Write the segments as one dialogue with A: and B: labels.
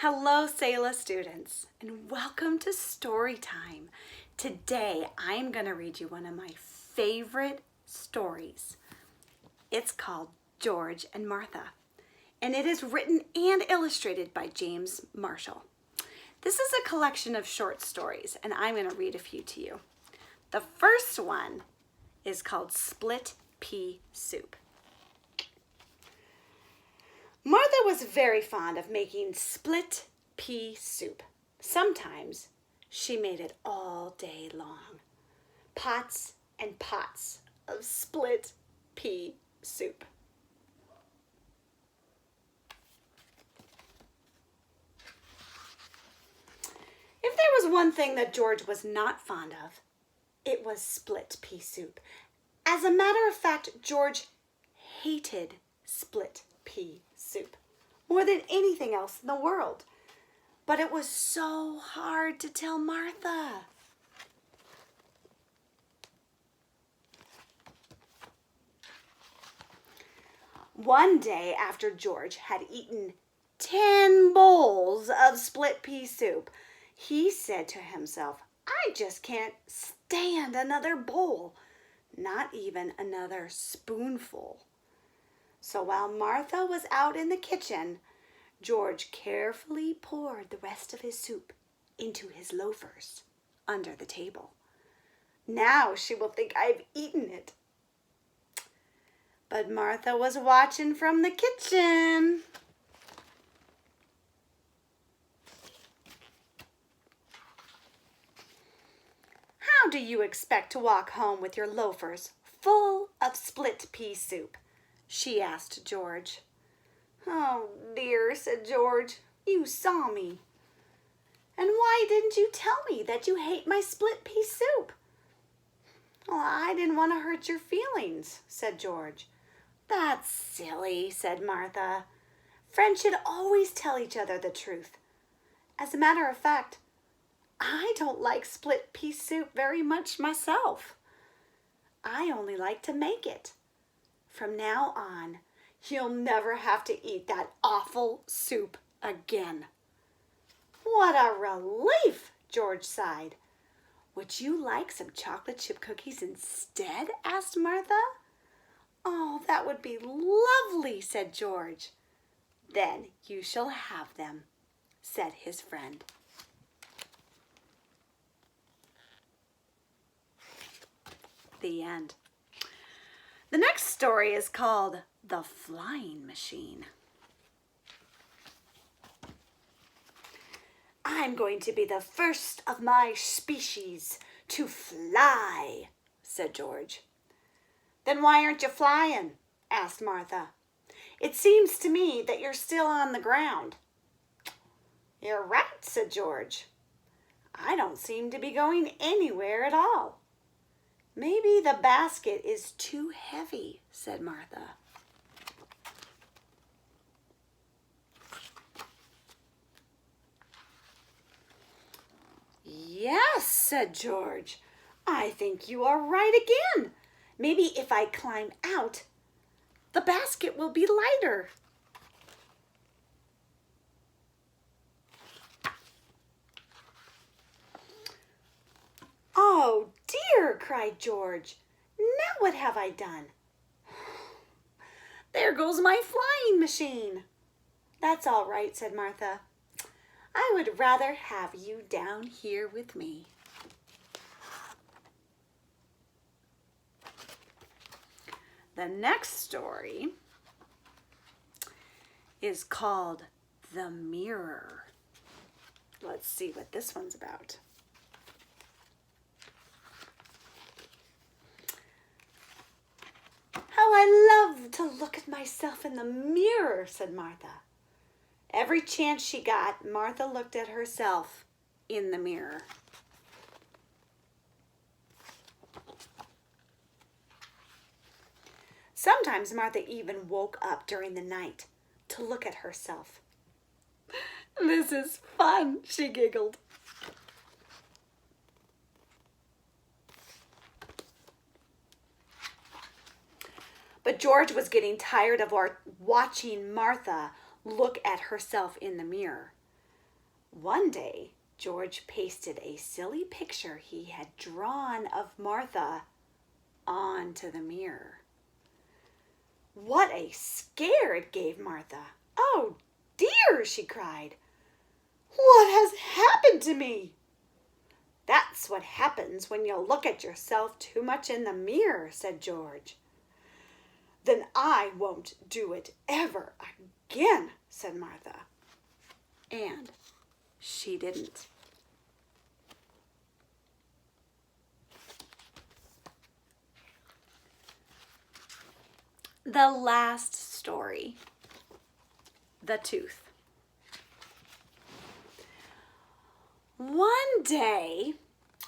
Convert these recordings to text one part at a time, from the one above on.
A: Hello, Selah students, and welcome to Story Time. Today, I'm going to read you one of my favorite stories. It's called George and Martha, and it is written and illustrated by James Marshall. This is a collection of short stories, and I'm going to read a few to you. The first one is called Split Pea Soup. Martha was very fond of making split pea soup. Sometimes she made it all day long. Pots and pots of split pea soup. If there was one thing that George was not fond of, it was split pea soup. As a matter of fact, George hated split pea soup more than anything else in the world. But it was so hard to tell Martha. One day after George had eaten 10 bowls of split pea soup, he said to himself, I just can't stand another bowl, not even another spoonful. So while Martha was out in the kitchen, George carefully poured the rest of his soup into his loafers under the table. Now she will think I've eaten it. But Martha was watching from the kitchen. How do you expect to walk home with your loafers full of split pea soup? She asked George. Oh dear, said George, you saw me. And why didn't you tell me that you hate my split pea soup? Well, I didn't want to hurt your feelings, said George. That's silly, said Martha. Friends should always tell each other the truth. As a matter of fact, I don't like split pea soup very much myself. I only like to make it. From now on, you'll never have to eat that awful soup again. What a relief, George sighed. Would you like some chocolate chip cookies instead? Asked Martha. Oh, that would be lovely, said George. Then you shall have them, said his friend. The end. The next story is called The Flying Machine. I'm going to be the first of my species to fly, said George. Then why aren't you flying? Asked Martha. It seems to me that you're still on the ground. You're right, said George. I don't seem to be going anywhere at all. Maybe the basket is too heavy, said Martha. Yes, said George. I think you are right again. Maybe if I climb out, the basket will be lighter. Oh dear, cried George. Now what have I done? There goes my flying machine. That's all right, said Martha. I would rather have you down here with me. The next story is called The Mirror. Let's see what this one's about. How I love to look at myself in the mirror, said Martha. Every chance she got, Martha looked at herself in the mirror. Sometimes Martha even woke up during the night to look at herself. This is fun, she giggled. But George was getting tired of watching Martha look at herself in the mirror. One day, George pasted a silly picture he had drawn of Martha onto the mirror. What a scare it gave Martha. "Oh dear," she cried. "What has happened to me?" "That's what happens when you look at yourself too much in the mirror," said George. "Then I won't do it ever again," said Martha. And she didn't. The last story, the tooth. One day,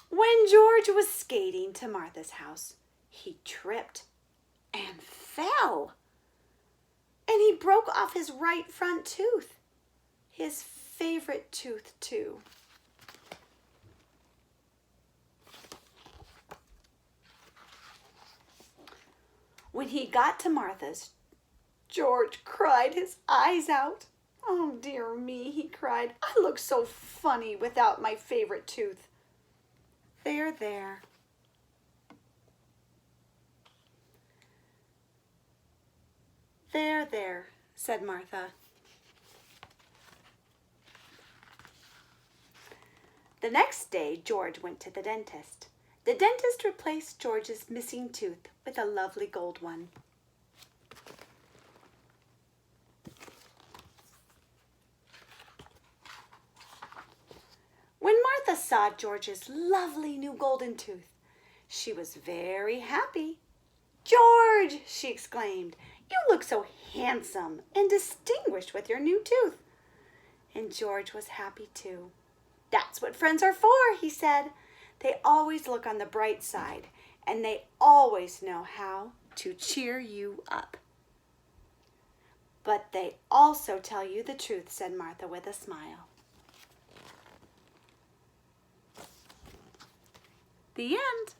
A: when George was skating to Martha's house, he tripped and fell. And he broke off his right front tooth, his favorite tooth too. When he got to Martha's, George cried his eyes out. "Oh, dear me," he cried. "I look so funny without my favorite tooth." "There, there." "There, there," said Martha. The next day, George went to the dentist. The dentist replaced George's missing tooth with a lovely gold one. When Martha saw George's lovely new golden tooth, she was very happy. "George," she exclaimed, "you look so handsome and distinguished with your new tooth." And George was happy too. "That's what friends are for," he said. "They always look on the bright side, and they always know how to cheer you up." "But they also tell you the truth," said Martha with a smile. The end.